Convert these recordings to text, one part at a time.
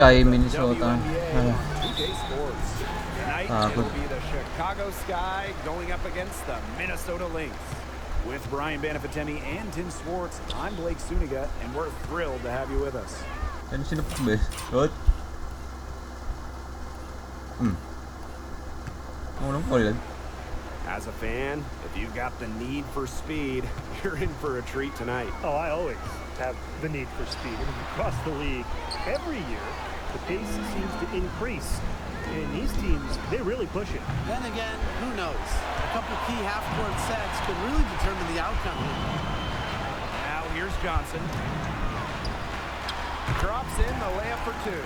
Kay Minnesota. Two-day sports. Tonight it'll be the Chicago Sky going up against the Minnesota Lynx. With Brian Banafitemi and Tim Swartz, I'm Blake Suniga, and we're thrilled to have you with us. Yan sino po ba? Good. As a fan, if you've got the need for speed, you're in for a treat tonight. Oh, I always have the need for speed. I mean, across the league, every year, the pace seems to increase. And these teams, they really push it. Then again, who knows? A couple key half-court sets could really determine the outcome here. Now here's Johnson. Drops in the layup for two.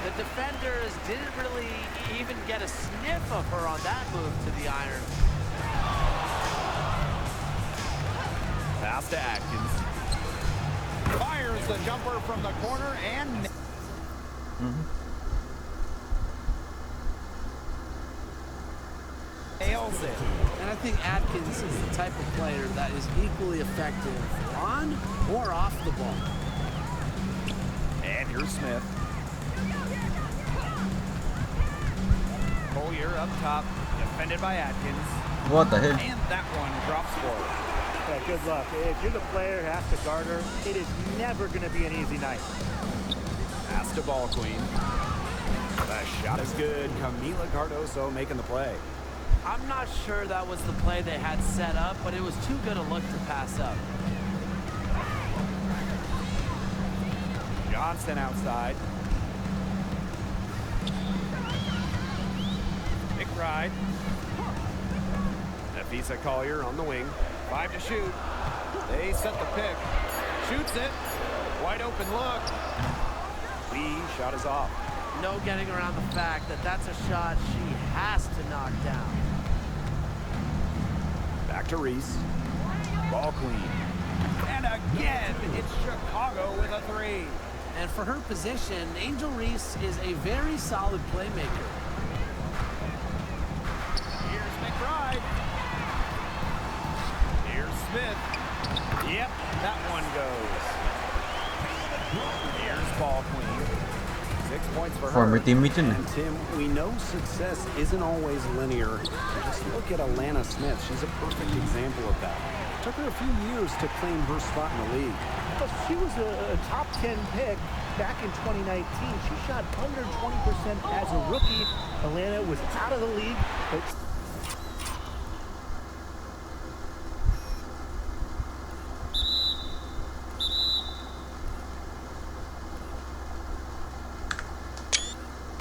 The defenders didn't really even get a sniff of her on that move to the iron. Pass to Atkins. Fires the jumper from the corner and... nails it. And I think Atkins is the type of player that is equally effective on or off the ball. And here's Smith. Collier up top, defended by Atkins. What the hell? And that one drops forward. Yeah, good luck. If you're the player who has to guard her, it is never going to be an easy night. Pass to Ball Queen. The shot is good. Camila Cardoso making the play. I'm not sure that was the play they had set up, but it was too good a look to pass up. Johnson outside. McBride. Nafisa Collier on the wing. 5 to shoot. They set the pick. Shoots it. Wide open look. Lee shot is off. No getting around the fact that that's a shot she has to knock down. Back to Reese. Ball Queen. And again, it's Chicago with a three. And for her position, Angel Reese is a very solid playmaker. Here's McBride. Here's Smith. Yep, that one goes. Here's Ball Queen. 6 points for her. Former teammate yun. And Tim, we know success isn't always linear. Just look at Alana Smith. She's a perfect example of that. It took her a few years to claim her spot in the league. But she was a top 10 pick back in 2019. She shot under 20% as a rookie. Atlanta was out of the league, but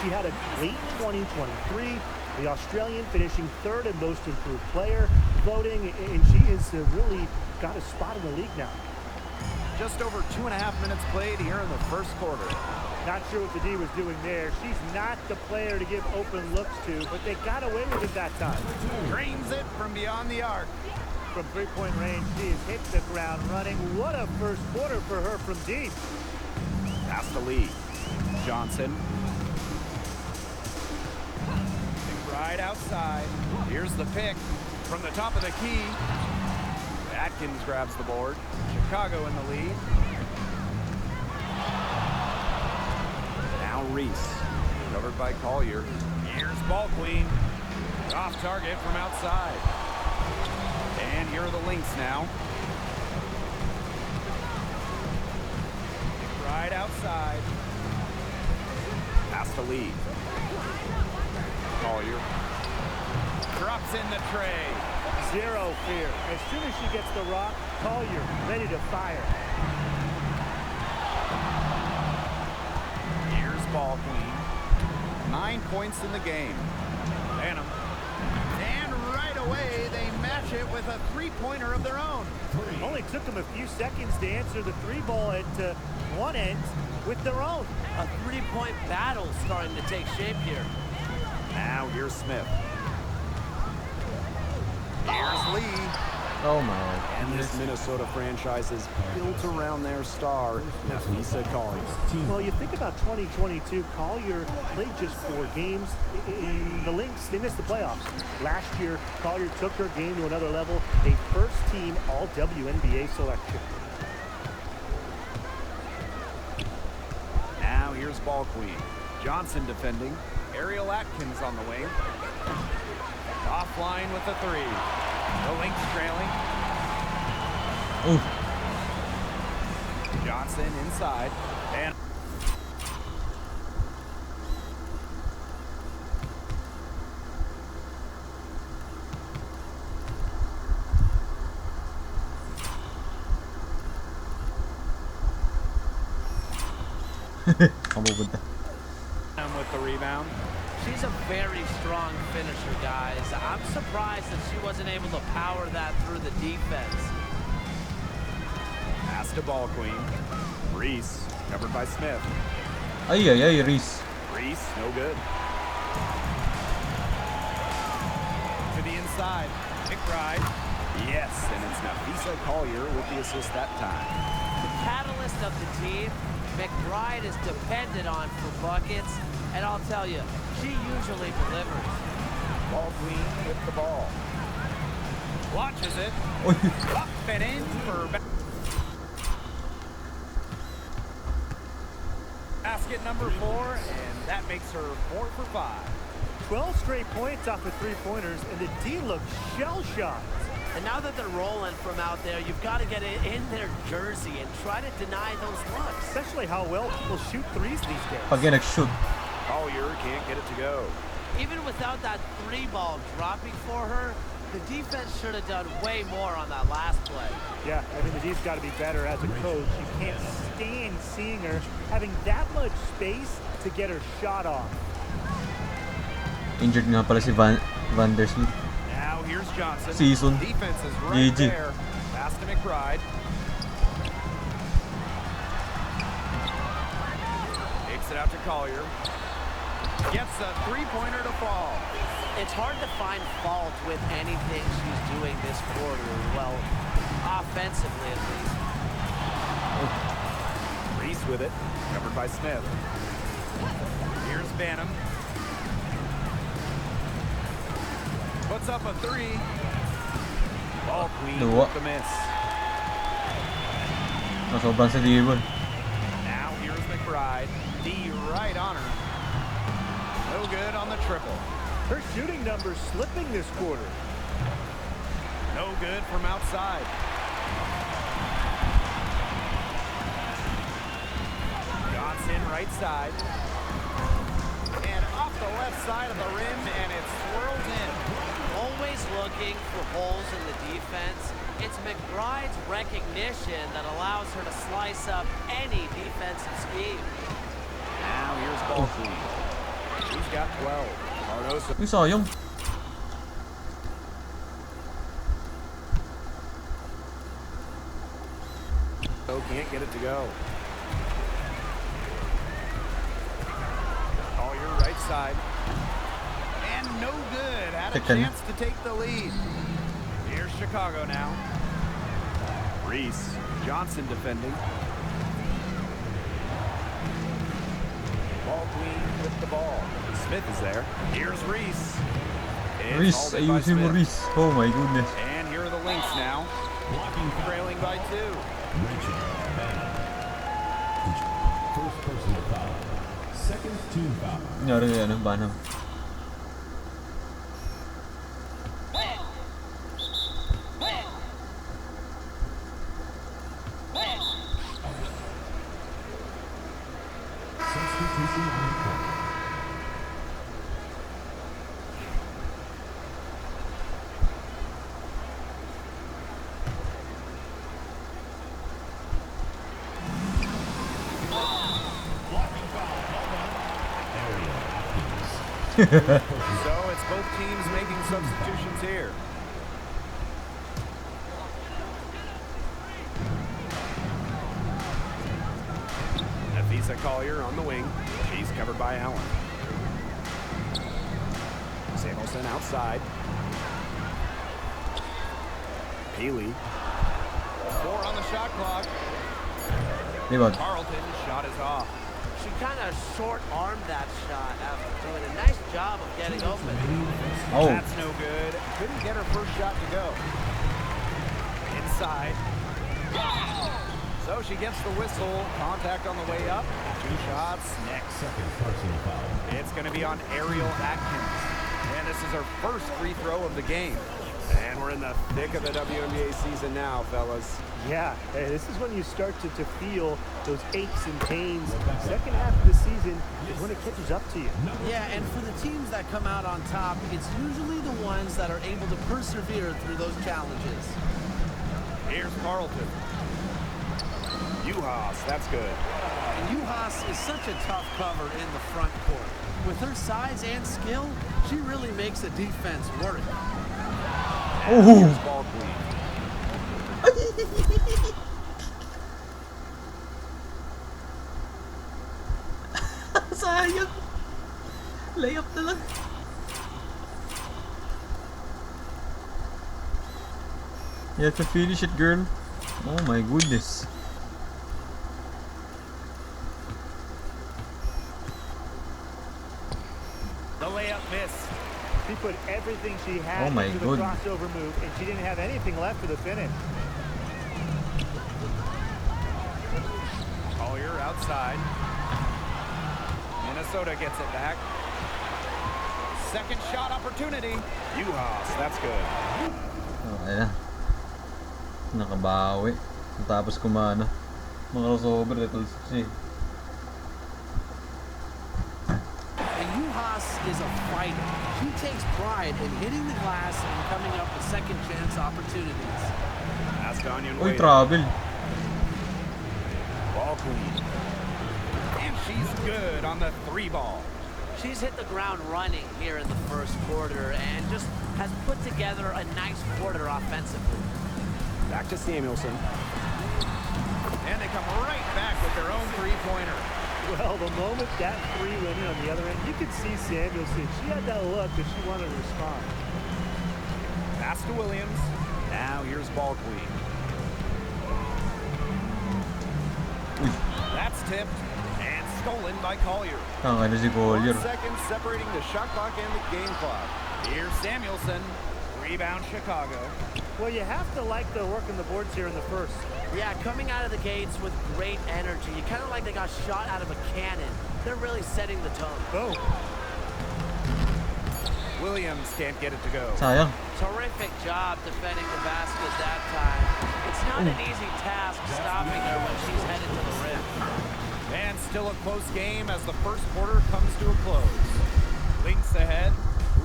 she had a great 2023. The Australian finishing third in most improved player voting, and she has really got a spot in the league now. Just over 2.5 minutes played here in the first quarter. Not sure what the D was doing there. She's not the player to give open looks to, but they got away with it that time. Drains it from beyond the arc. From three-point range, she has hit the ground running. What a first quarter for her from deep. Pass to Lee. Johnson. Right outside. Here's the pick from the top of the key. Atkins grabs the board. Chicago in the lead. Now Reese. Covered by Collier. Here's Ball Queen. Off target from outside. And here are the Lynx now. Right outside. Pass to Lee. Collier. Drops in the tray. Zero fear. As soon as she gets the rock, Collier ready to fire. Here's Ball Queen. 9 points in the game. Phantom. And right away, they match it with a three-pointer of their own. Only took them a few seconds to answer the three ball at one end with their own. A three-point battle starting to take shape here. Now here's Smith. Here's Lee. Oh my. And this Minnesota franchise is built around their star, Nafisa Collier. Well, you think about 2022, Collier played just 4 games. In the Lynx, they missed the playoffs. Last year, Collier took her game to another level, a first-team All-WNBA selection. ball queen. Johnson defending. Ariel Atkins on the wing. Offline with the three. The Lynx trailing. Ooh. Johnson inside. And with the rebound. She's a very strong finisher, guys. I'm surprised that she wasn't able to power that through the defense. Pass to ball queen. Reese, covered by Smith. Ay, ay, ay, Reese. Reese, no good. To the inside. McBride. Yes, and it's Nafisa Collier with the assist that time. The catalyst of the team, McBride is depended on for buckets, and I'll tell you, she usually delivers. Ball queen with the ball. Watches it. Up and in for basket number 4, and that makes her 4 for 5. 12 straight points off the three-pointers, and the D looks shell-shocked. And now that they're rolling from out there, you've got to get it in their jersey and try to deny those looks. Especially how well people shoot threes these days. Pag yan nag-shoot. Collier can't get it to go. Even without that 3-ball dropping for her, the defense should have done way more on that last play. Yeah, I mean, the D's got to be better as a coach. You can't stand seeing her having that much space to get her shot off. Injured nga pala si Van der Sloot. Now here's Johnson. Season. Defense is right GG. there. Pass to McBride. Takes it out to Collier. Gets a three-pointer to fall. It's hard to find fault with anything she's doing this quarter. Well, offensively at least. Reese with it. Covered by Smith. Here's Banham. Puts up a 3. Ball queen with the miss. Sobrang sa dribble. Now here's McBride. D right on her. No good on the triple. Her shooting numbers slipping this quarter. No good from outside. Johnson right side. And off the left side of the rim, and it swirls in. Always looking for holes in the defense. It's McBride's recognition that allows her to slice up any defensive scheme. Now here's ball queen. She's got 12. Cardoso. Uy, sayang. Can't get it to go. Collier right side. And no good. Had a chance to take the lead. Here's Chicago now. Reese. Johnson defending. Ball queen with the ball. Smith is there. Here's Reese. Reese, ayusin mo Reese. Oh my goodness. And here are the Lynx now. Trailing by 2. First personal foul. Second team foul. Nangyari yan ang Banham. Substitution on the court. So it's both teams making substitutions here. Nafisa Collier on the wing. She's covered by Allen. Samuelson outside. Peely. 4 on the shot clock. Carlton shot is off. She kind of short-armed that shot after doing a nice job of getting open. Oh. That's no good. Couldn't get her first shot to go. Inside. So she gets the whistle. Contact on the way up. 2 shots next. Second personal foul. It's going to be on Ariel Atkins. And this is her first free throw of the game. And we're in the thick of the WNBA season now, fellas. Yeah, this is when you start to feel those aches and pains. Second half of the season is when it catches up to you. Yeah, and for the teams that come out on top, it's usually the ones that are able to persevere through those challenges. Here's Carlton. Uhas, that's good. And Uhas is such a tough cover in the front court. With her size and skill, she really makes the defense work. Here's ball queen. Sayang. Layup na lang. You have to finish it, girl. Oh my goodness. The layup missed. She put everything she had Oh my into the goodness. crossover move, and she didn't have anything left for the finish. Collier outside. Minnesota gets it back. Second shot opportunity. Uhas, that's good. Oh, ayan. Nakabawi. Tapos kumana. Mga crossover, little siya. And Uhas is a fighter. She takes pride in hitting the glass and coming up with second chance opportunities. That's Daniel Uy, Wade. travel. Ball queen. And she's good on the 3 ball. She's hit the ground running here in the first quarter and just has put together a nice quarter offensively. Back to Samuelson. And they come right back with their own 3-pointer. Well, the moment that 3 went in on the other end, you could see Samuelson. She had that look that she wanted to respond. Pass to Williams. Now here's ball queen. That's tipped and stolen by Collier. Tanga na si Collier. 1 second separating the shot clock and the game clock. Here's Samuelson. Rebound Chicago. Well, you have to like their work on the boards here in the first. Yeah, coming out of the gates with great energy. Kind of like they got shot out of a cannon. They're really setting the tone. Boom. Williams can't get it to go. Sayang. Terrific job defending the basket that time. It's not an easy task stopping her when she's headed to the rim. And still a close game as the first quarter comes to a close. Lynx ahead,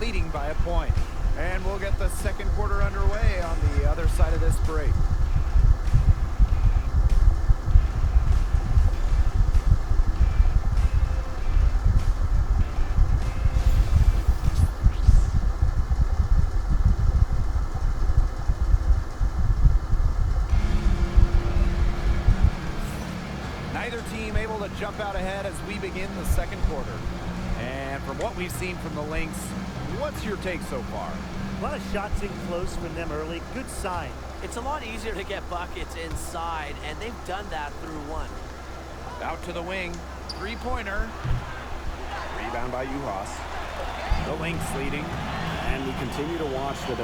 leading by a point. And we'll get the second quarter underway on the other side of this break. Neither team able to jump out ahead as we begin the second quarter. And from what we've seen from the Lynx, what's your take so far? A lot of shots in close from them early. Good sign. It's a lot easier to get buckets inside, and they've done that through one. Out to the wing, 3-pointer. Rebound by Uhas. The Lynx leading. And we continue to watch the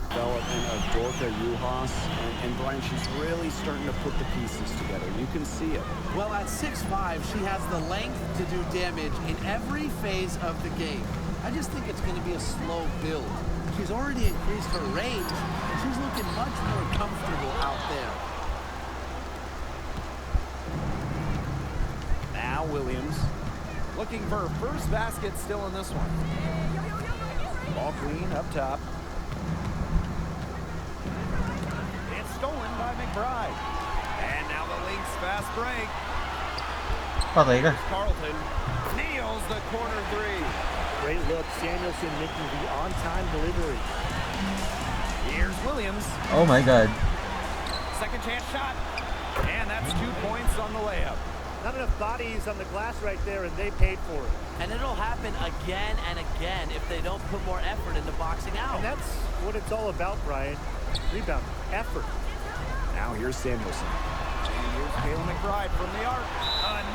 development of Dorka Uhas. And Brian, she's really starting to put the pieces together. You can see it. Well, at 6'5", she has the length to do damage in every phase of the game. I just think it's going to be a slow build. She's already increased her range, and she's looking much more comfortable out there. Now Williams looking for her first basket still in this one. Ball clean up top. It's stolen by McBride. And now the Lynx fast break. Patay ka. Carlton nails the corner 3. Great look. Samuelson making the on-time delivery. Here's Williams. Oh my god. Second chance shot. And that's 2 points on the layup. Not enough bodies on the glass right there, and they paid for it. And it'll happen again and again if they don't put more effort into boxing out. And that's what it's all about, Brian. Rebound, effort. Now here's Samuelson. And here's Kayla McBride from the arc.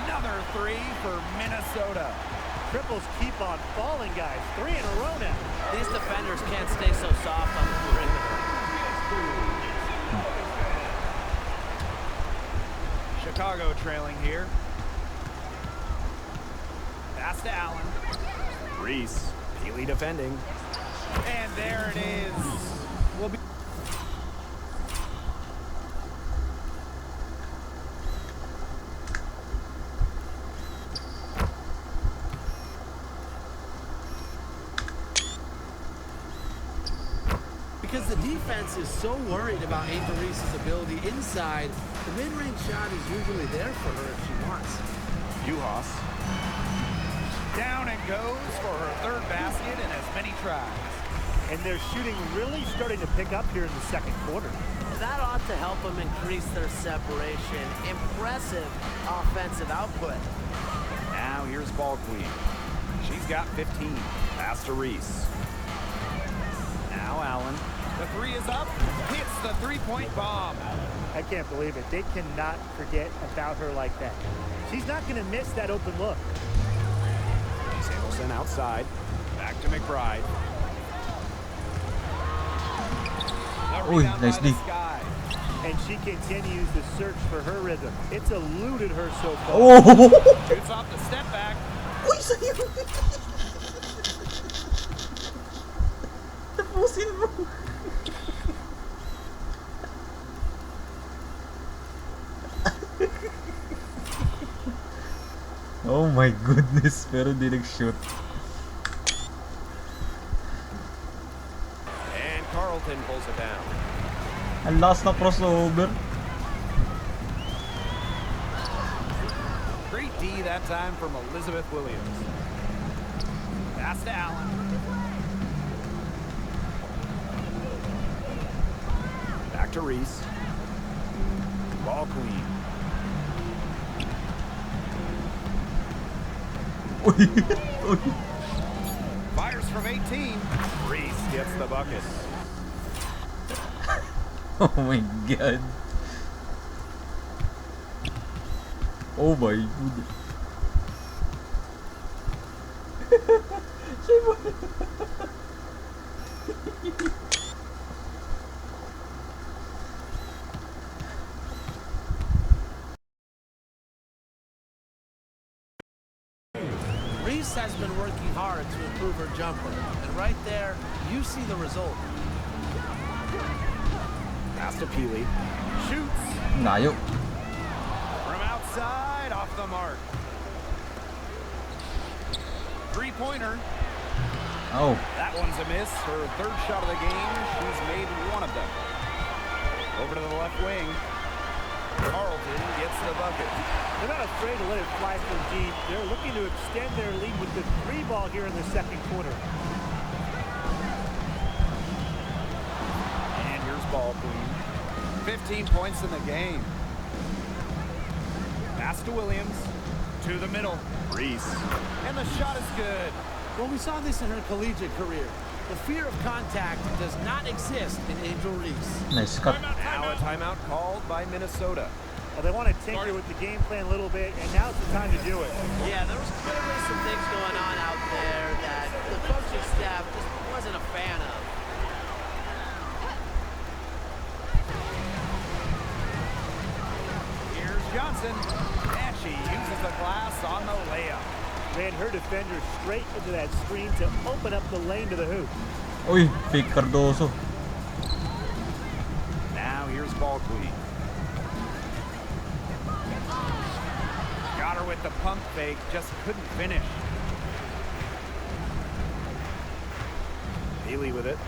Another 3 for Minnesota. Triples keep on falling, guys. 3 in a row now. These defenders can't stay so soft on the perimeter. Chicago trailing here. Pass to Allen. Reese. Healy defending. And there it is. Will be. Because the defense is so worried about Ava Reese's ability inside, the mid-range shot is usually there for her if she wants. Uhas. Down and goes for her third basket in as many tries. And their shooting really starting to pick up here in the second quarter. That ought to help them increase their separation. Impressive offensive output. Now here's Ball Queen. She's got 15. Pass to Reese. Now Allen. The three is up. Hits the three-point bomb. I can't believe it. They cannot forget about her like that. She's not going to miss that open look. Samuelson outside. Back to McBride. Ooh, nice D. And she continues to search for her rhythm. It's eluded her so far. Oh! Shoots off the step back. Uy, sa'yo! Tapusin mo! Oh my goodness, pero di nag-shoot. And Carlton pulls it down. Ang last na crossover. Great D that time from Elizabeth Williams. Pass to Allen. Back to Reese. Ball Queen. Uy! Uy! Fires from 18. Reese gets the bucket. Oh my god. Oh my goodness. Reese has been working hard to improve her jumper, and right there, you see the result. Pass to Peely. Shoots. Layo. From outside, off the mark. Three-pointer. Oh. That one's a miss. Her third shot of the game. She's made one of them. Over to the left wing. Carlton gets the bucket. They're not afraid to let it fly from deep. They're looking to extend their lead with the three ball here in the second quarter. And here's Ball Queen. 15 points in the game. Pass to Williams. To the middle. Reese. And the shot is good. Well, we saw this in her collegiate career. The fear of contact does not exist in Angel Reese. Nice cut. Now a timeout called by Minnesota. Well, they want to tinker with the game plan a little bit, and now's the time to do it. Yeah, there was clearly some things going on out there that the coaching staff just wasn't a fan of. Here's Johnson. And she uses the glass on the layup. Ran her defender straight into that screen to open up the lane to the hoop. Uy, fake Cardoso. Now here's Ball Queen. Got her with the pump fake, just couldn't finish. Healy with it.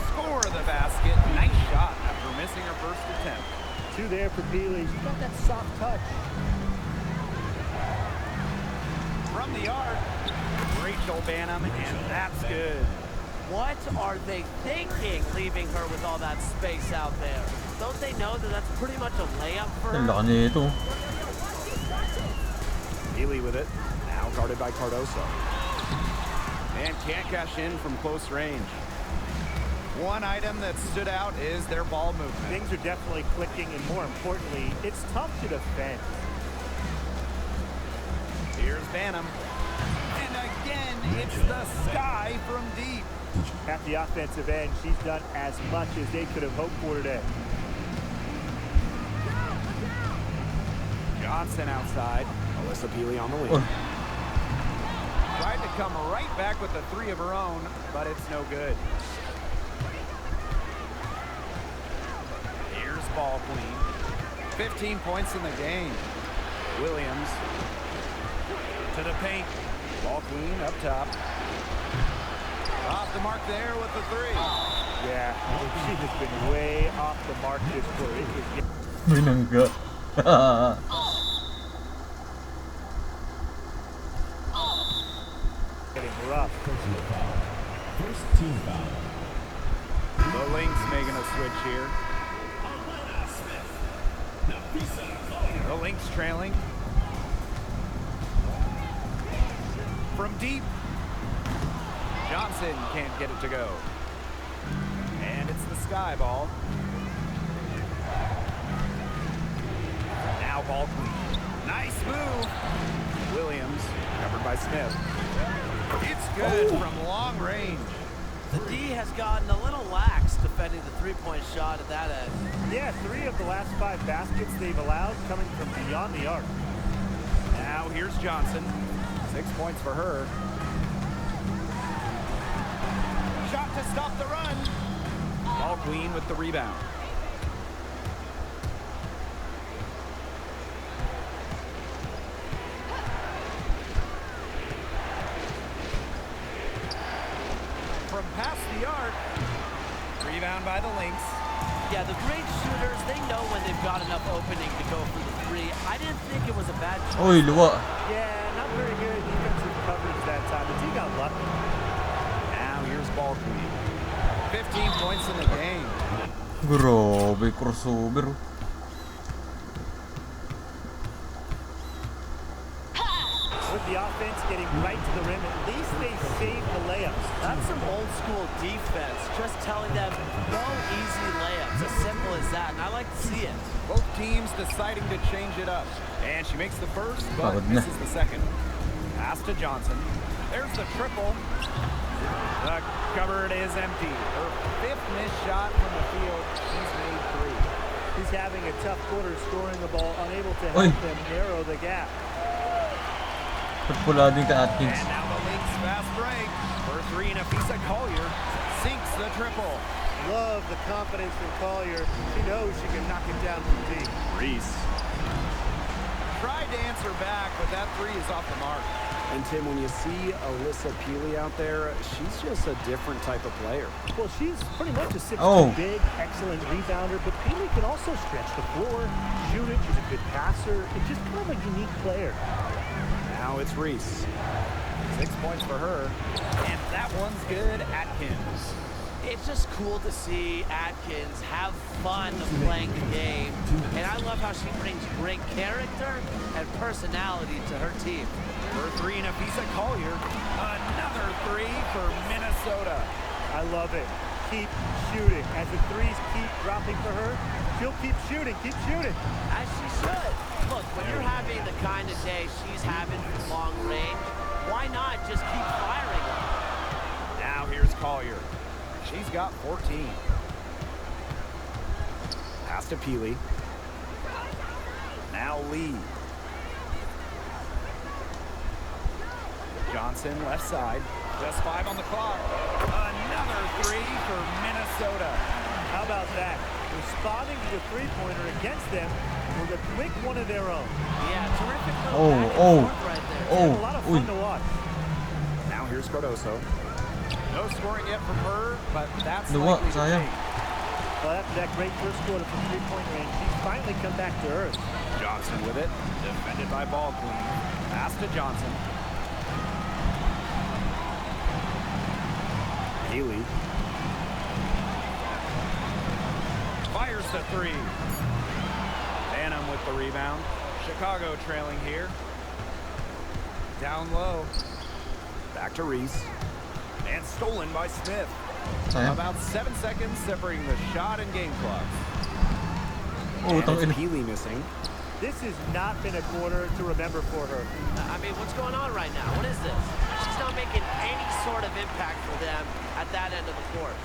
Score the basket. Nice shot after missing her first attempt. Two there for Peely. She's got that soft touch. From the arc, Rachel Banham, and that's good. What are they thinking, leaving her with all that space out there? Don't they know that that's pretty much a layup for Ang her? laki nito. Healy with it. Now guarded by Cardoso. And can't cash in from close range. One item that stood out is their ball movement. Things are definitely clicking, and more importantly, it's tough to defend. Here's Banham. And again, it's the sky from deep. At the offensive end, she's done as much as they could have hoped for today. Johnson outside. Alyssa Peely on the wing. Tried to come right back with a three of her own, but it's no good. Here's Ball Queen. 15 points in the game. Williams to the paint. Ball Queen up top. Off the mark there with the three. Yeah, she has been way off the mark this quarter. Binangga. Getting rough. First team foul. The Lynx making a switch here. The Lynx trailing. From deep. Johnson can't get it to go. And it's the sky ball. Now Ball Queen. Nice move. Williams, covered by Smith. It's good from long range. The D has gotten a little lax defending the three-point shot at that end. Yeah, 3 of the last 5 baskets they've allowed coming from beyond the arc. Now here's Johnson. 6 points for her. Shot to stop the run. Ball Queen with the rebound. From past the arc. Rebound by the Lynx. Yeah, the great shooters, they know when they've got enough opening to go for the three. I didn't think it was a bad choice. Oy, luwa. Yeah, not very good defensive coverage that time, but he got lucky. Now here's Ball Queen. 15 points in the game. Grabe, crossover. With the offense getting right to the rim, at least they saved the layups. That's some old school defense, just telling them no easy layups, as simple as that, and I like to see it. Both teams deciding to change it up. And she makes the first, but Pagod na. misses the second. Pass to Johnson. There's the triple. The cupboard is empty. Her 5th missed shot from the field. She's made 3. He's having a tough quarter scoring the ball, unable to Oy. help them narrow the gap. Pagpula din ka Atkins. And now the Lynx fast break. For 3, Nafisa Collier sinks the triple. Love the confidence from Collier. She knows she can knock it down from deep. Reese tried to answer back, but that 3 is off the mark. And Tim, when you see Alyssa Peely out there, she's just a different type of player. Well, she's pretty much a 6'2" Oh. big, excellent rebounder, but Peely can also stretch the floor, shoot it. She's a good passer. It's just kind of a unique player. Now it's Reese. 6 points for her. And that one's good. Atkins. It's just cool to see Atkins have fun playing the game, and I love how she brings great character and personality to her team. For 3, Nafisa Collier. Another 3 for Minnesota. I love it. Keep shooting. As the threes keep dropping for her, she'll keep shooting. Keep shooting. As she should. Look, when you're having the kind of day she's having from long range, why not just keep firing her? Now here's Collier. She's got 14. Pass to Peely. Now Lee. Johnson left side. Just 5 on the clock. Another 3 for Minnesota. How about that? Responding to the three-pointer against them with a quick one of their own. Yeah, terrific little back and forth right there. A lot of fun to watch. Now here's Cardoso. No scoring yet from her, but that's Luwa, likely to sayang. change. Well, after that great first quarter from three-point range, she's finally come back to earth. Johnson with it. Defended by Ball Queen. Pass to Johnson. Haley. Fires the 3. Phantom with the rebound. Chicago trailing here. Down low. Back to Reese. And stolen by Smith. Sayang. About 7 seconds separating the shot and game clock. Oh, And tang it's ina. Peely missing. This has not been a quarter to remember for her. I mean, what's going on right now? What is this? She's not making any sort of impact for them at that end of the court.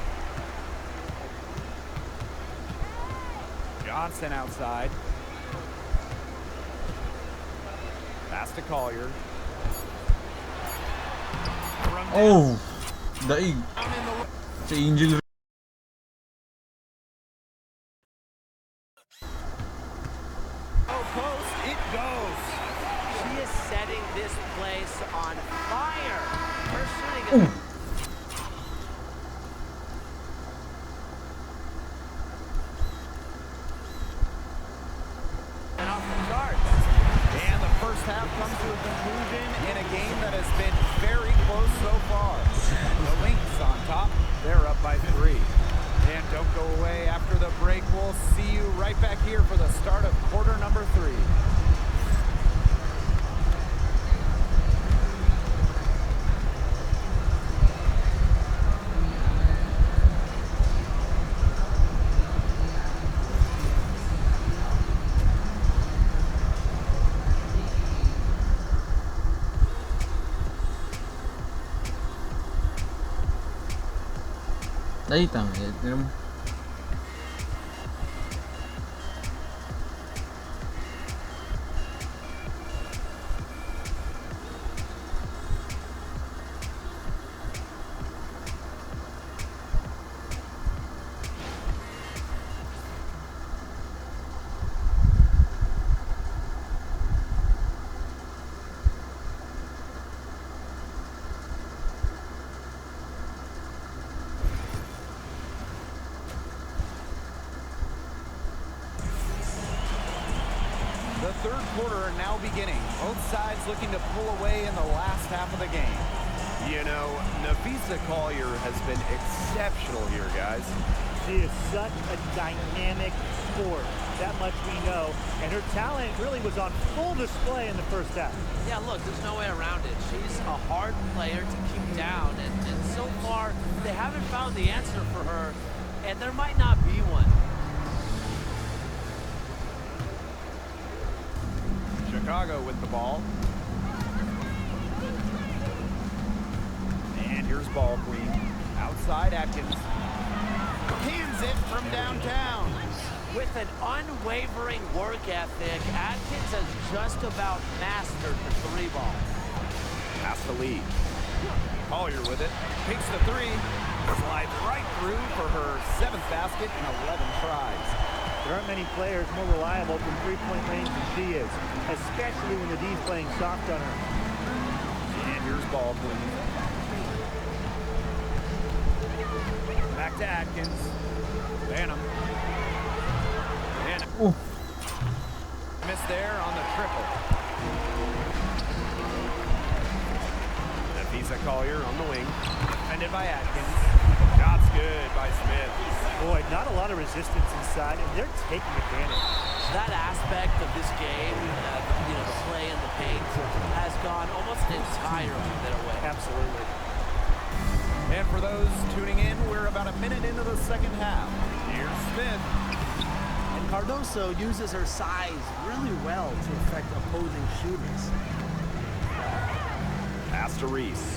Johnson outside. Pass to Collier. Oh! Daig! Si Angel. Oh, post, it goes. She is setting this place on fire. Her shooting is... and off the charts. And the first half comes to a conclusion in a game that has been very close so far. The Lynx on top. They're up by 3. And don't go away after the break. We'll see you right back here for the start of quarter number 3. Daig tangit. The third quarter now beginning. Both sides looking to pull away in the last half of the game. You know, Napheesa Collier has been exceptional here, guys. She is such a dynamic sport. That much we know. And her talent really was on full display in the first half. Yeah, look, there's no way around it. She's a hard player to keep down, and so far, they haven't found the answer for her, and there might not be one. Chicago with the ball. And here's ball queen. Outside Atkins. Cans it from downtown. With an unwavering work ethic, Atkins has just about mastered the 3-ball. Pass the lead. Collier with it. Takes the 3. Slides right through for her 7th basket in 11 tries. There aren't many players more reliable from three-point range than she is, especially when the D's playing soft on her. And here's ball queen. Back to Atkins. Banham. And miss there on the triple. Napheesa Collier on the wing. Defended by Atkins. Shot's good by Smith. Boy, not a lot of resistance inside, and they're taking advantage. That aspect of this game, you know, the play in the paint, has gone almost entirely their way. Absolutely. And for those tuning in, we're about a minute into the second half. Here's Smith. And Cardoso uses her size really well to affect opposing shooters. Pass to Reese.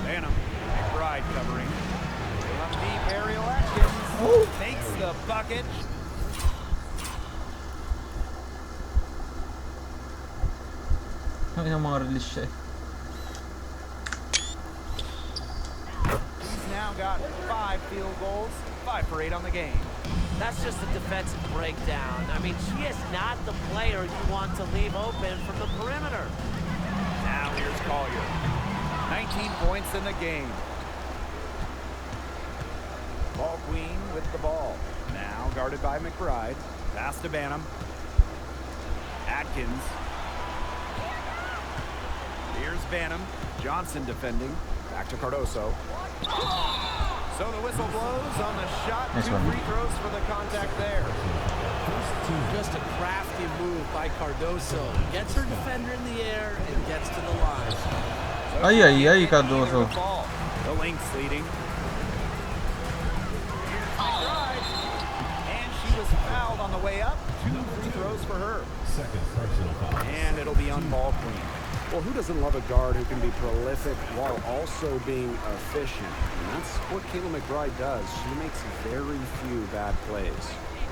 Banham. McBride covering. Up deep, Ariel Atkins takes the bucket. Ay, ang mga release siya. He's now got 5 field goals, 5 for 8 on the game. That's just a defensive breakdown. I mean, she is not the player you want to leave open from the perimeter. Now here's Collier. 19 points in the game. Ball queen with the ball. Now guarded by McBride. Pass to Banham. Atkins. Here's Banham. Johnson defending. Back to Cardoso. So the whistle blows on the shot. Nice 2 one. free throws for the contact there. Just a crafty move by Cardoso. Gets her defender in the air and gets to the line. So Ay, ay, ay, Cardoso. The Lynx leading. And she was fouled on the way up. 2 free throws goes for her. Second personal foul. And it'll be on ball queen. Well, who doesn't love a guard who can be prolific while also being efficient? And that's what Kayla McBride does. She makes very few bad plays.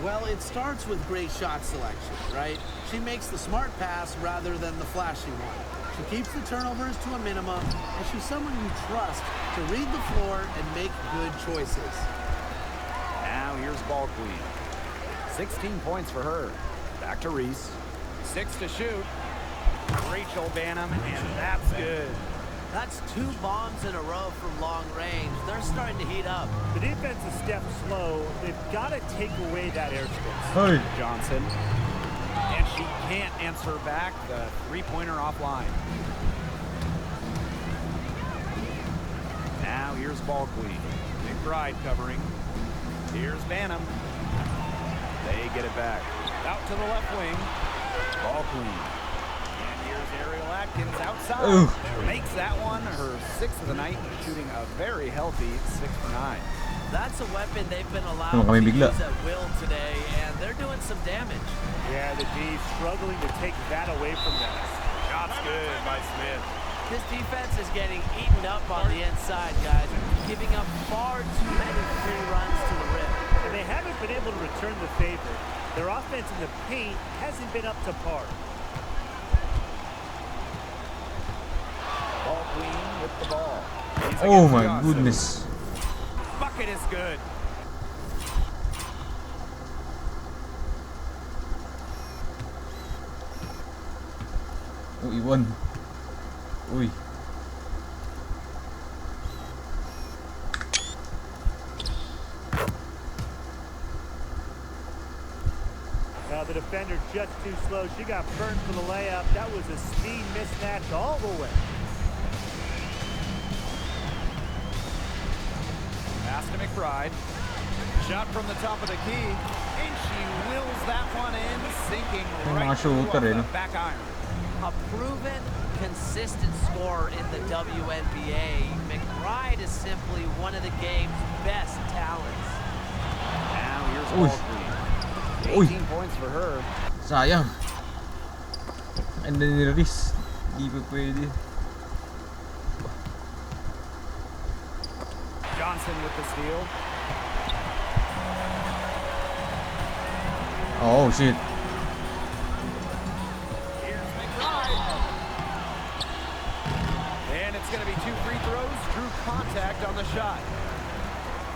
Well, it starts with great shot selection, right? She makes the smart pass rather than the flashy one. She keeps the turnovers to a minimum, and she's someone you trust to read the floor and make good choices. Now here's ball queen. 16 points for her. Back to Reese. 6 to shoot. Rachel Banham, and that's good. That's 2 bombs in a row from long range. They're starting to heat up. The defense is stepped slow. They've got to take away that airspace. Hey. Johnson. And she can't answer back the three-pointer offline. Now here's ball queen. McBride covering. Here's Banham. They get it back. Out to the left wing. Ball queen. And here's Ariel Atkins outside. Ooh. Makes that one her 6th of the night, shooting a very healthy 6 for 9. That's a weapon they've been allowed Kami to bigla. use at will today, and they're doing some damage. Yeah, the D struggling to take that away from them. Shots good by Smith. This defense is getting eaten up on the inside, guys, giving up far too many free runs to the rim. And they haven't been able to return the favor. Their offense in the paint hasn't been up to par. Ball queen with the ball. He's Oh against my Johnson. goodness. Bucket is good. Uy, one. Uy. Now the defender just too slow. She got burnt for the layup. That was a speed mismatch all the way. Pass to McBride. Shot from the top of the key. And she wills that one in, sinking May right mga through shooter off the eh, no? back iron. A proven, consistent scorer in the WNBA, McBride is simply one of the game's best talents. Now here's Uy. ball queen. Uy. 18 points for her. Sayang. And then nirelease. Di pa pwede. Johnson with the steal. Oh shit. Here's McBride. And it's going to be 2 free throws. Drew contact on the shot.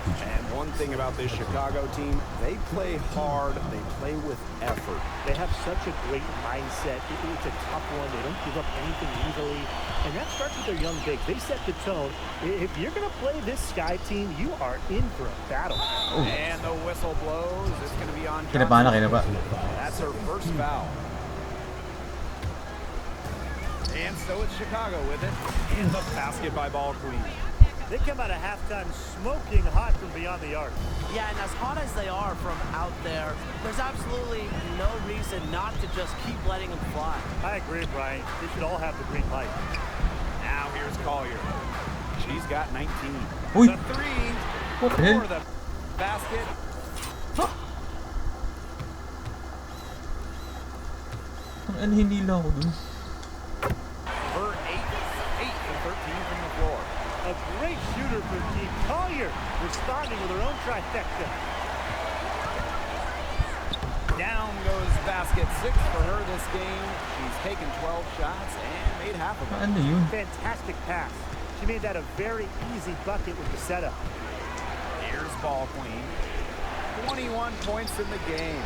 And one thing about this Chicago team, they play hard, they play with effort. They have such a great mindset. It's a tough one. They don't give up anything easily. And that starts with their young bigs. They set the tone. If you're going to play this Sky team, you are in for a battle. And the whistle blows. It's going to be on Kinapa na, Johnson. kinapa. That's her first foul. And so it's Chicago with it. And the basket by ball queen. They come out of halftime smoking hot from beyond the arc. Yeah, and as hot as they are from out there, there's absolutely no reason not to just keep letting them fly. I agree, Brian. They should all have the green light. Now here's Collier. She's got 19. Uy. The three What the hell? for the basket. Ano, hindi lang ako dun. Her 8 for 13 from the floor. A great shooter for Team Collier, responding with her own trifecta. Down goes basket. 6 for her this game. She's taken 12 shots and made half of them. Ano yun? Fantastic pass. She made that a very easy bucket with the setup. Here's ball queen. 21 points in the game.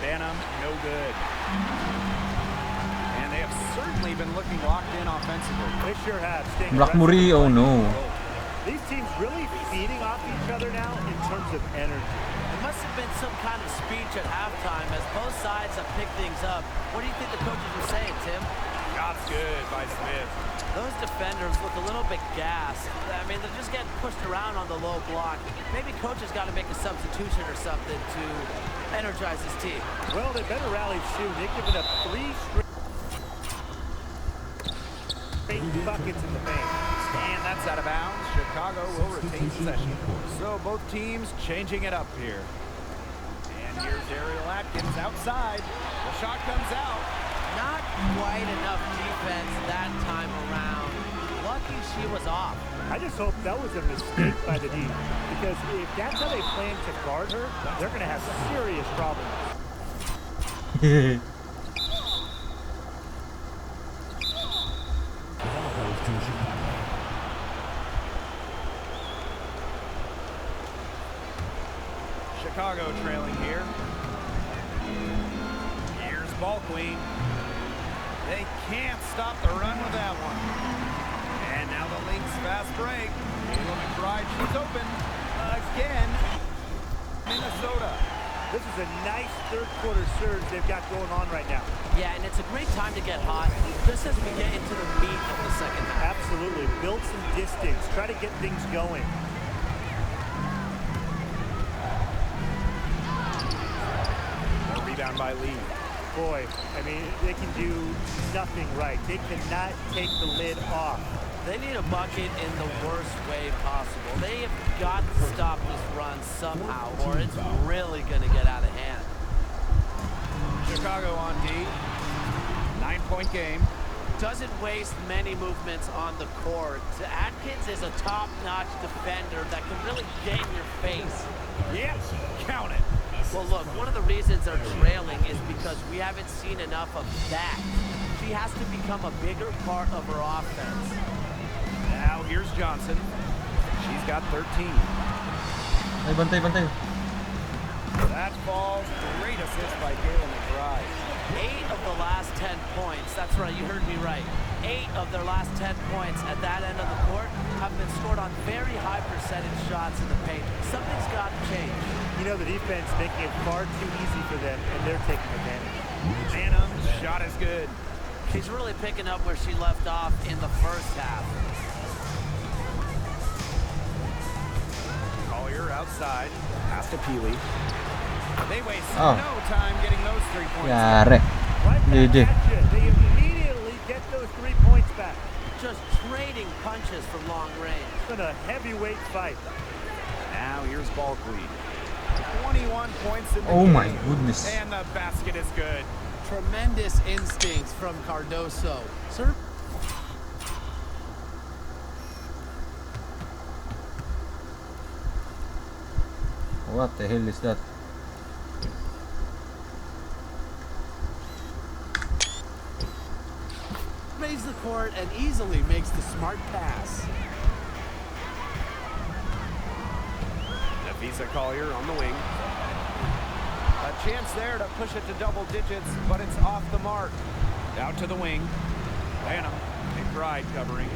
Banham, no good. And they have certainly been looking locked in offensively. They sure have. Staying Black aggressive. Muri, oh no. These teams really feeding off each other now in terms of energy. There must have been some kind of speech at halftime as both sides have picked things up. What do you think the coaches were saying, Tim? Shots good by Smith. Those defenders look a little bit gassed. I mean, they're just getting pushed around on the low block. Maybe coaches got to make a substitution or something to energize his team. Well, they better rally soon. They've given up 3 straight buckets in the paint. And that's out of bounds. Chicago will retain possession. So both teams changing it up here. And Here's Ariel Atkins outside. The shot comes out. Not quite enough defense that time around. Lucky she was off. I just hope that was a mistake by the D, because if that's how they plan to guard her, they're going to have serious problems. Chicago trailing here. Here's Ball Queen. They can't stop the run with that one. And now the Lynx fast break. Kayla McBride, she's open again. Minnesota. This is a nice third quarter surge they've got going on right now. Yeah, and it's a great time to get hot, just as we get into the meat of the second half. Absolutely. Build some distance. Try to get things going. Rebound by Lee. Boy, I mean, they can do nothing right. They cannot take the lid off. They need a bucket in the worst way possible. They have got to stop this run somehow, or it's really going to get out of hand. Chicago on D. 9-point game. Doesn't waste many movements on the court. Atkins is a top-notch defender that can really get in your face. Yep, count it. Well, look, one of the reasons they're trailing is because we haven't seen enough of that. She has to become a bigger part of her offense. Now here's Johnson. She's got 13. Ay, bantay, bantay. That falls. Great assist by Kayla McBride. 8 of the last 10 points, that's right, you heard me right. 8 of their last 10 points at that end of the court have been scored on very high percentage shots in the paint. Something's got to change. You know, the defense making it far too easy for them, and they're taking advantage. Phantom's shot is good. She's really picking up where she left off in the first half. Collier outside. Pass to Peely. They waste Oh. no time getting those 3 points. Yare. Right back GG. at you. They immediately get those 3 points back. Just trading punches from long range. It's been a heavyweight fight. Now here's Ball Queen. 21 points in the Oh game. my goodness. And the basket is good. Tremendous instincts from Cardoso. Sir, What the hell is that? raise the court and easily makes the smart pass. Nafisa Collier on the wing. A chance there to push it to double digits, but it's off the mark. Out to the wing. Phantom. McBride covering.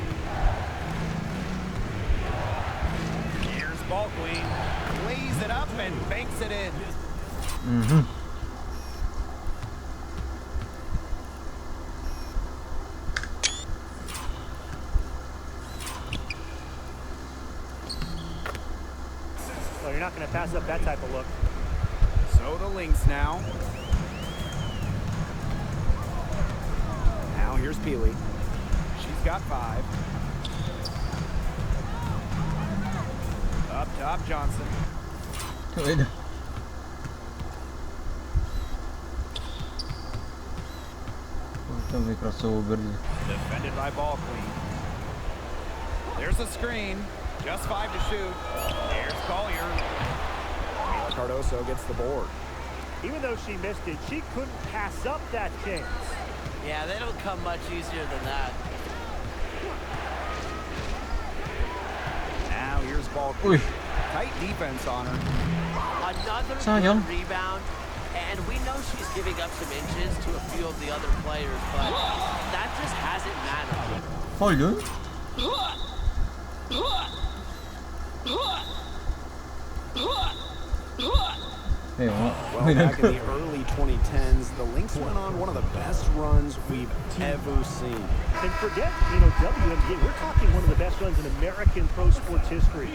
Here's Ball Queen. Lays it up and banks it in. Mm-hmm. Well, you're not going to pass up that type of look. So the Lynx now. Now here's Peely. She's got 5. Up top, Johnson. Wait. May crossover. Defended by Ball Queen. There's a screen. Just 5 to shoot. Here's Collier. Mila Cardoso gets the board. Even though she missed it, she couldn't pass up that chance. Yeah, they don't come much easier than that. Now here's Ball Queen. Uy. Tight defense on her. Another Sayang. good rebound, and we know she's giving up some inches to a few of the other players, but that just hasn't mattered. Foul yun? Hey, Well, back in the early 2010s, the Lynx went on one of the best runs we've ever seen. And forget, WNBA, we're talking one of the best runs in American pro sports history.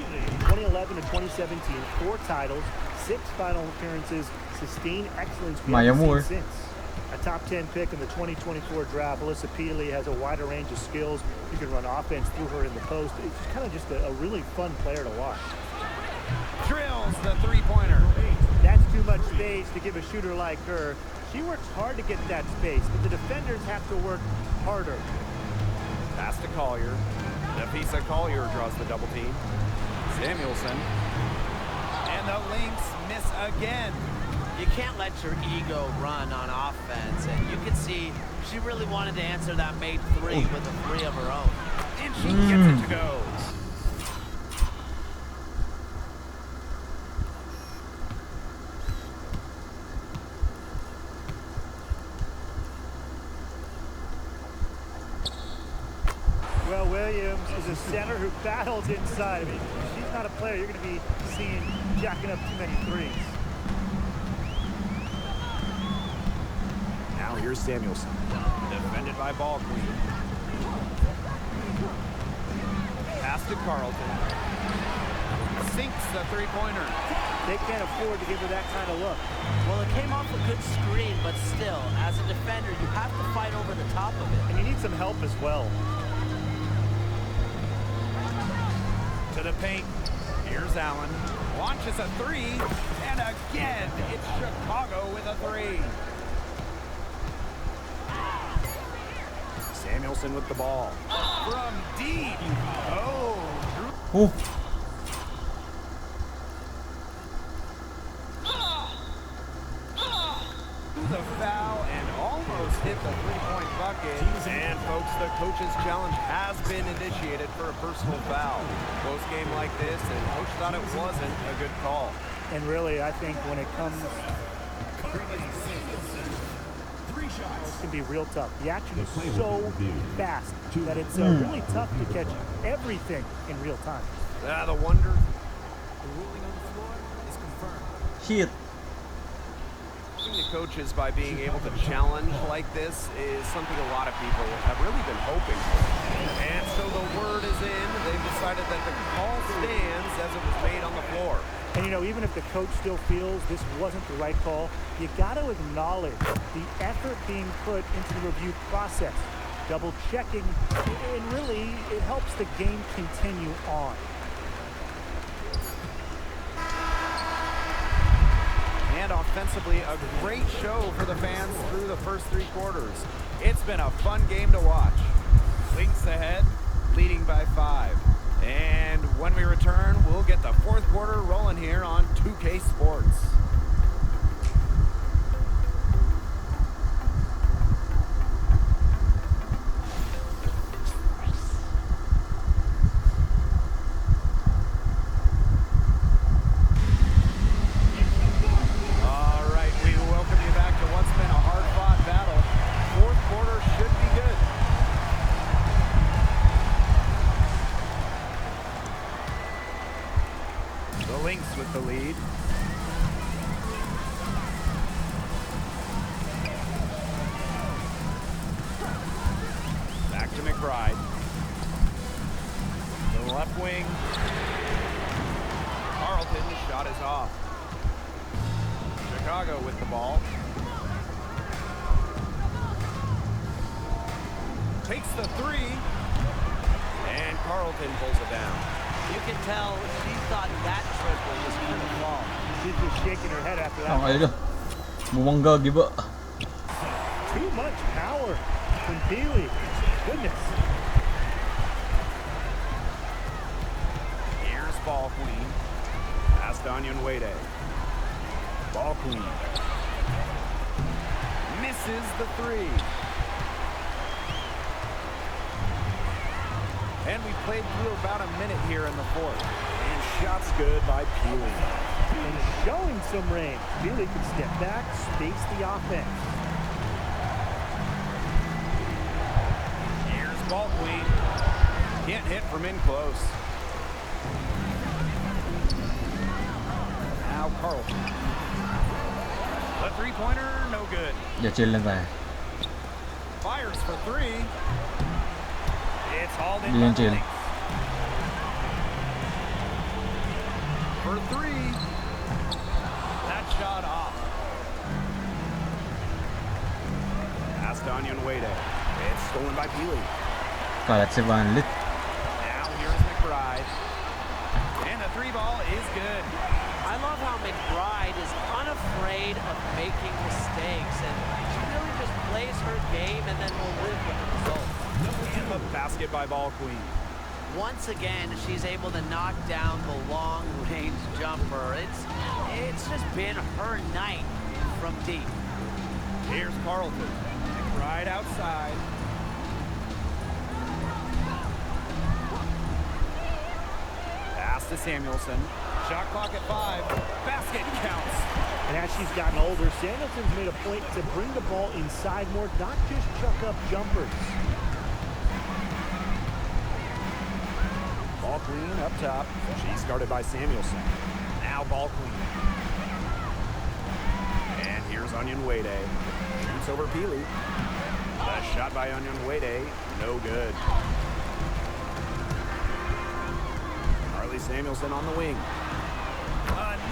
2011 and 2017, 4 titles, 6 final appearances, sustained excellence we Maya haven't Moore. seen since. A top 10 pick in the 2024 draft, Alyssa Peely has a wider range of skills. You can run offense through her in the post. It's kind of just a really fun player to watch. Drills the 3-pointer. That's too much space to give a shooter like her. She works hard to get that space, but the defenders have to work harder. Pass to Collier. Nafisa Collier draws the double team. Samuelson. And the Lynx miss again. You can't let your ego run on offense, and you can see she really wanted to answer that made three with a three of her own. And she gets it to go. Well, Williams is a center who battles inside. I mean, she's not a player you're going to be seeing jacking up too many threes. Now here's Samuelson. Defended by Ball Queen. Pass to Carlton. Sinks the three-pointer. They can't afford to give her that kind of look. Well, it came off a good screen, but still, as a defender, you have to fight over the top of it. And you need some help as well. To the paint. Here's Allen. Launches a three. And again, it's Chicago with a three. Samuelson with the ball. From deep. Oh. Oh. The foul and almost hit the three-point bucket. And folks, the coach's challenge has been initiated for a personal foul. Close game like this, and coach thought it wasn't a good call. And really, I think when it comes, it can be real tough. The action is so fast that it's really tough to catch everything in real time. The wonder. The ruling on the floor is confirmed. Shit. The coaches by being able to challenge like this is something a lot of people have really been hoping for. And so the word is in. They've decided that the call stands as it was made on the floor. And you know, even if the coach still feels this wasn't the right call, you got to acknowledge the effort being put into the review process, double checking, and really it helps the game continue on. And offensively, a great show for the fans through the first three quarters. It's been a fun game to watch. Lynx ahead, leading by 5. And when we return, we'll get the fourth quarter rolling here on 2K Sports. Lynx with the lead. Back to McBride. To the left wing. Carlton, shot is off. Chicago with the ball. Takes the three. And Carlton pulls it down. You can tell she thought that triple was going to fall. She's just shaking her head after that. Ang ayun. Bumangga giba. Too much power from Peely. Goodness. Here's Ball Queen. Pass to Onion Wade. Ball Queen. Misses the three. And we played through about a minute here in the fourth. And shots good by Peely. And showing some range. Peely can step back, space the offense. Here's Ball Queen. Can't hit from in close. Now Carlton. The three-pointer, no good. Ya chill lang tayo. Fires for three. It's hauled in Hindi by yan chill. Lynx. For three. That shot off. Pass to Onion Wade. It's stolen by Peely. Kalat si Van Lit. Now here's McBride. And the three ball is good. I I love how McBride is unafraid of making mistakes, and she really just plays her game and then will live with the results. And the basket by Ball Queen. Once again, she's able to knock down the long-range jumper. It's just been her night from deep. Here's Carlton. Right outside. Pass to Samuelson. Shot clock at 5. Basket counts. And as she's gotten older, Samuelson's made a point to bring the ball inside more, not just chuck up jumpers. Ball Queen up top. She's guarded by Samuelson. Now Ball Queen. And here's Onion Wade. Shoots over Peely. The shot by Onion Wade. No good. Harley Samuelson on the wing.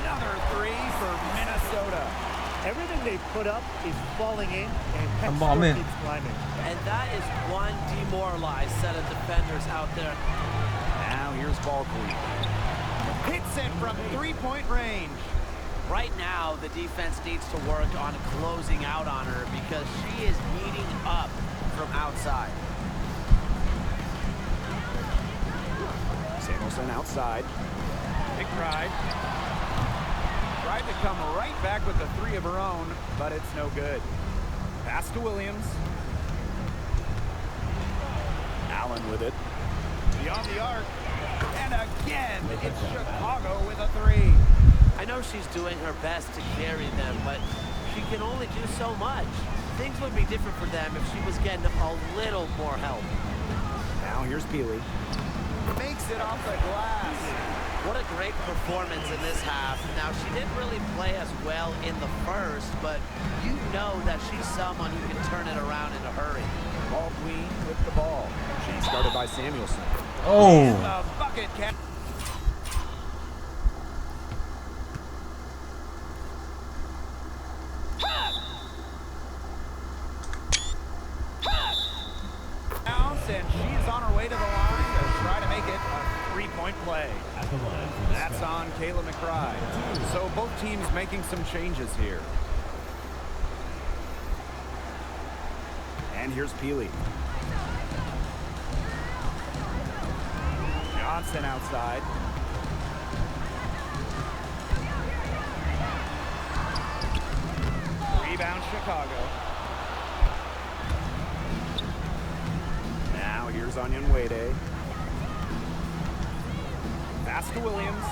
Another 3 for Minnesota. Everything they put up is falling in, and Ang dami. keeps climbing. And that is one demoralized set of defenders out there. Now here's Ball Queen. Hits it from 3-point range. Right now, the defense needs to work on closing out on her because she is heating up from outside. Samuelson outside. McBride. Tried to come right back with the 3 of her own, but it's no good. Pass to Williams. Allen with it. Beyond the arc. And again, it's Chicago with a 3. I know she's doing her best to carry them, but she can only do so much. Things would be different for them if she was getting a little more help. Now here's Peely. Makes it off the glass. What a great performance in this half. Now, she didn't really play as well in the first, but you know that she's someone who can turn it around in a hurry. Ball Queen with the ball. She's guarded by Samuelson. Oh. The bucket cap. And she's on her way to the line to try to make it a 3-point play. At the line for the That's on Kayla McBride. So both teams making some changes here. And here's Peely. Johnson outside. Rebound Chicago. Now here's Onion Wade. Pass to Williams.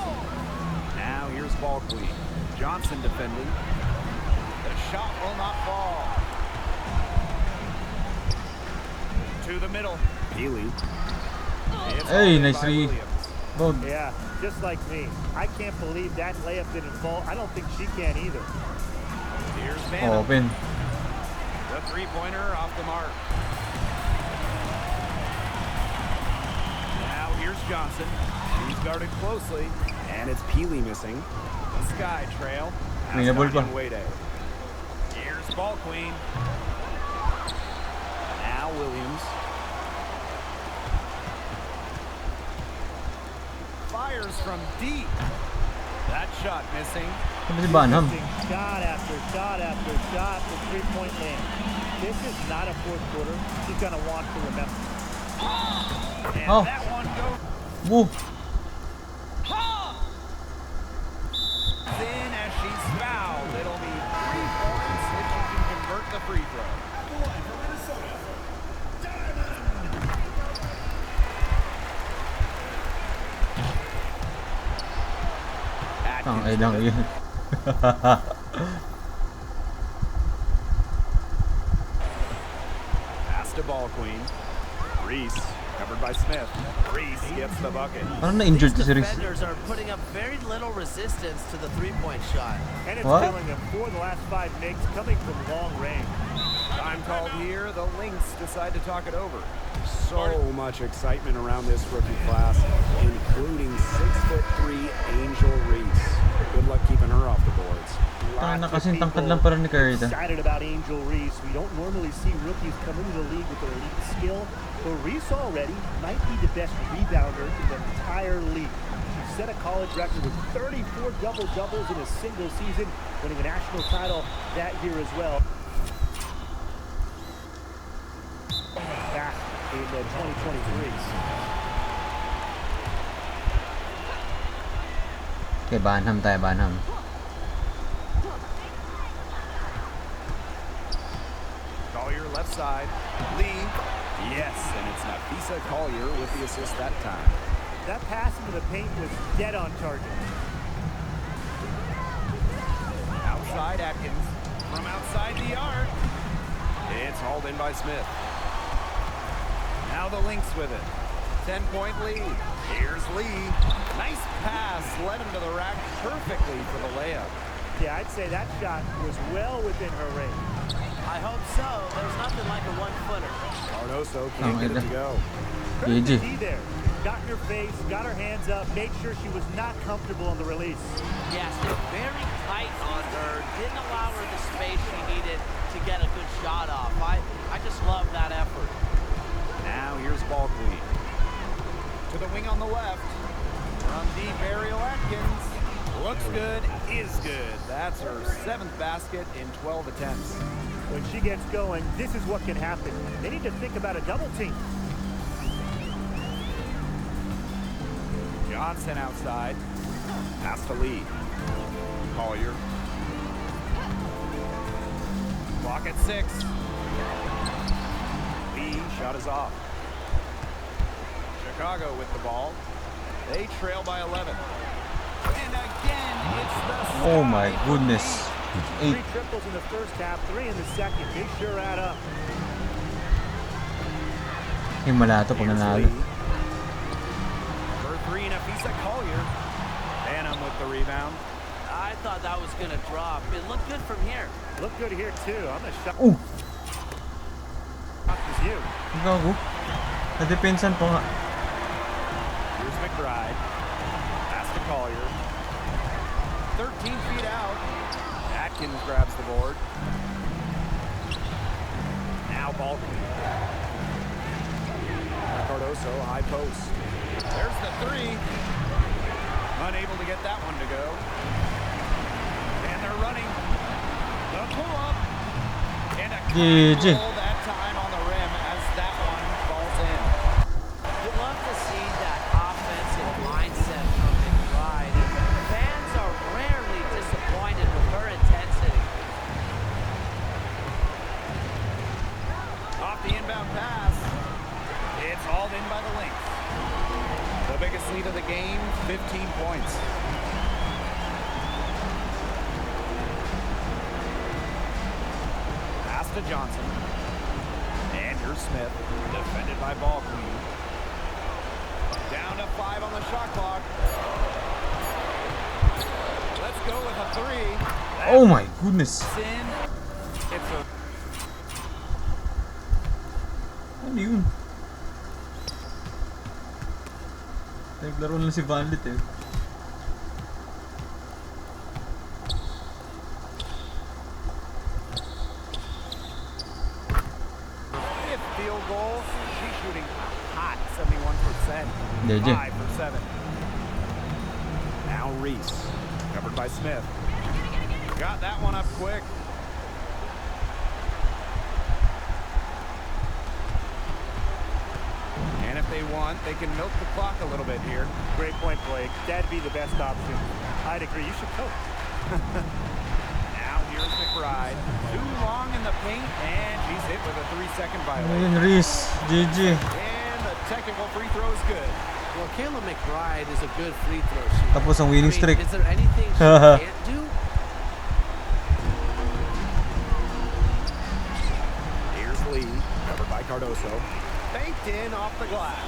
Now here's Ball Queen. Johnson defending. The shot will not fall. To the middle. Peely. Hey, nice read. Good. Yeah, just like me. I can't believe that layup didn't fall. I don't think she can either. Here's Vanna. Open. The 3-pointer off the mark. Now here's Johnson. He's guarded closely. And it's Peely missing. The Sky trail. May nabol pa. Here's Ball Queen. Now Williams. Fires from deep. That shot missing. Sabi si Banham. Shot after shot after shot for 3-point land. This is not a fourth quarter she's going to want to remember. And Oh. that one goes Woo. in as she's fouled. It'll be 3 points if she can convert the free throw. Ang edang yun. Pass to Ball Queen. Reese, covered by Smith. Reese gets the bucket. Parang na-injured These si Riz. defenders are putting up very little resistance to the 3-point shot. And it's What? killing them for the last 5 makes coming from long range. Time called here. The Lynx decide to talk it over. So much excitement around this rookie class, including 6'3" Angel Reese. Good luck keeping her off the boards. Parang Lots of nakasing tangkad people lang para ni Carita. excited about Angel Reese. We don't normally see rookies come into the league with their elite skill, but Reese already might be the best rebounder in the entire league. She's set a college record with 34 double-doubles in a single season, winning a national title that year as well. Back in 2023. Okay, Banham tayo, Banham. Collier left side. Lee. Yes, and it's Nafisa Collier with the assist that time. That pass into the paint was dead on target. Outside Atkins. From outside the arc. It's hauled in by Smith. Now the Lynx with it. 10-point lead. Here's Lee. Nice pass. Led him to the rack perfectly for the layup. Yeah, I'd say that shot was well within her range. I hope so. There's nothing like a one-footer. Cardoso can't get it to go. GG. He there. Got in her face, got her hands up, made sure she was not comfortable on the release. Yes, they're very tight on her. Didn't allow her the space she needed to get a good shot off. I just love that effort. Now here's ball queen. To the wing on the left. From deep, Ariel Atkins. Looks good, is good. That's her 7th basket in 12 attempts. When she gets going, this is what can happen. They need to think about a double team. Johnson outside. Pass to Lee. Collier. Clock at 6. Lee, shot is off. Chicago with the ball. They trail by 11. And again, it's the Oh my goodness. 8. 3 triples in the first half, 3 in the second. They sure add up. Himala to pag nanalo. For 3, Nafisa Collier. Banham with the rebound. I thought that was going to drop. It looked good from here. Look good here, too. I'm a shot. Oh! Is you. Gago. Nadepensan pa nga. Here's McBride. Pass to Collier. 13 feet out. Atkins grabs the board. Now ball clean. Cardoso, high post. There's the 3. Unable to get that one to go. And they're running. The pull-up. And a GG. roll that time on the rim as that one falls in. You love to see that offensive mindset from McBride. Fans are rarely disappointed with her intensity. Off the inbound pass. It's hauled in by the Lynx. The biggest lead of the game, 15 points. Pass to Johnson. And here's Smith, defended by ball queen. Down to 5 on the shot clock. Let's go with a 3. Oh my goodness. That's in. It's a Ano yun? Naglaro lang si Vanlit eh. fifth field goal. She's shooting hot, 71%. GG. 5 for 7. Now Reese, covered by Smith. Got that one up quick. And if they want, they can milk the clock a little bit here. Great point, Blake. That'd be the best option. I'd agree. You should coach. Now here's McBride. Too long in the paint, and she's hit with a 3-second violation. Ayun, Reese. GG. And the technical free throw is good. Well, Kayla McBride is a good free throw shooter. Tapos ang winning streak. Is there anything she can't do? Here's Lee, covered by Cardoso. Banked in off the glass.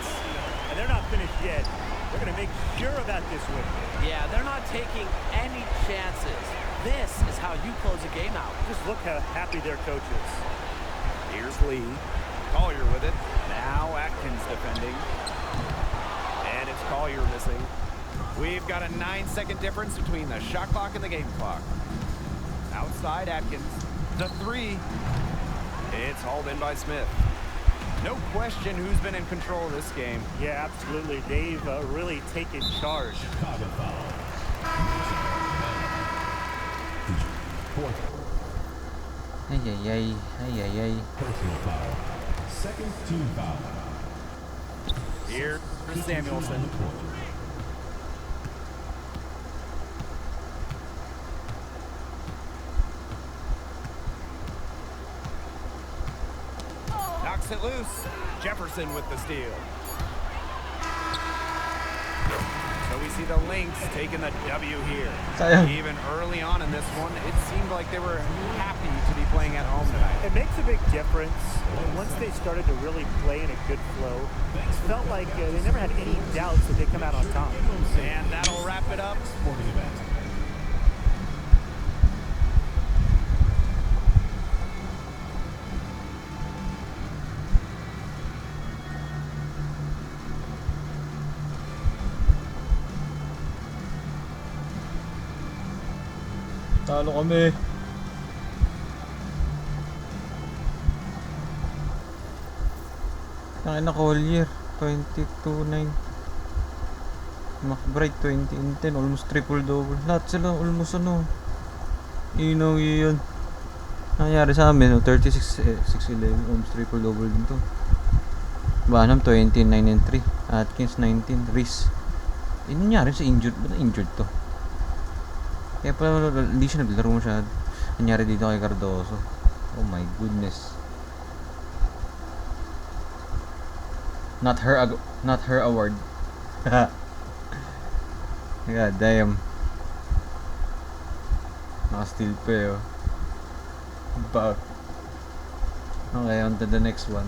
And they're not finished yet. They're going to make sure about this win. Yeah, they're not taking any chances. This is how you close a game out. Just look how happy their coach is. Here's Lee. Collier with it. Now Atkins defending. And it's Collier missing. We've got a 9-second difference between the shot clock and the game clock. Outside Atkins. The 3. It's hauled in by Smith. No question who's been in control of this game. Yeah, absolutely. They've really taken charge. Chicago foul. Fourth Ay. personal foul. Second team foul. Here for Samuelson. Knocks it loose. Jefferson with the steal. So we see the Lynx taking the W here. Sayang. Even early on in this one, it seemed like they were happy to be playing at home tonight. It makes a big difference. Once they started to really play in a good flow, it felt like they never had any doubts that they'd come out on top. And that'll wrap it up. Sporting event. Talo kami. Tangina Collier 22-9. McBride 20-10, almost triple double. Lahat sila almost ano. Inaw yun. Nangyari sa amin, 36-6-11, almost triple double din to. Banham 29-3, Atkins 19, Reese. Ano nangyari sa injured? Ba't injured to? Kaya pala hindi siya naglaro masyado. Nangyari dito kay Cardoso. Oh my goodness. Not her award. God damn. Naka-steal pa eh. Oh. But okay, on to the next one.